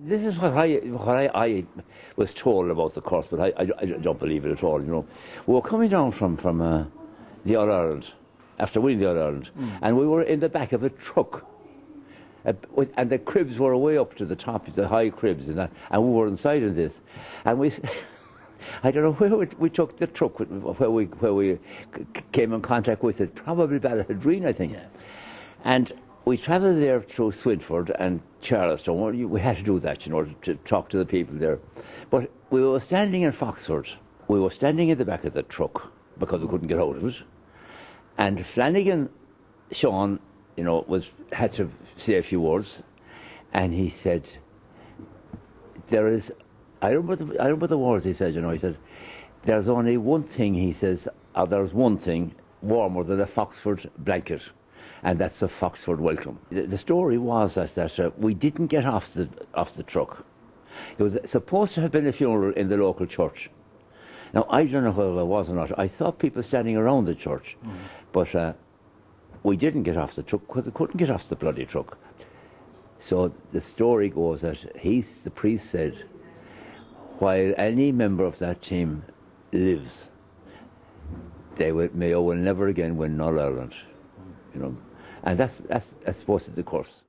This is what I was told about the course, but I don't believe it at all. You know, we were coming down from the All Ireland after winning the All Ireland, and we were in the back of a truck, and the cribs were way up to the top, the high cribs, and we were inside of this, and we. I don't know where we took the truck, where we came in contact with it. Probably Ballahadreen, I think. Yeah. And we travelled there through Swinford and Charlestown. We had to do that, you know, to talk to the people there. But we were standing in Foxford. We were standing in the back of the truck because we couldn't get out of it. And Flanagan, Sean, you know, had to say a few words, and he said, "There is." I remember the words he said. You know, he said, "There's only one thing," he says. "There's one thing warmer than a Foxford blanket, and that's a Foxford welcome." The story was that we didn't get off the truck. It was supposed to have been a funeral in the local church. Now, I don't know whether there was or not. I saw people standing around the church, but we didn't get off the truck because we couldn't get off the bloody truck. So the story goes that the priest said, while any member of that team lives, Mayo will never again win All Ireland. You know, and that's supposed to be the course.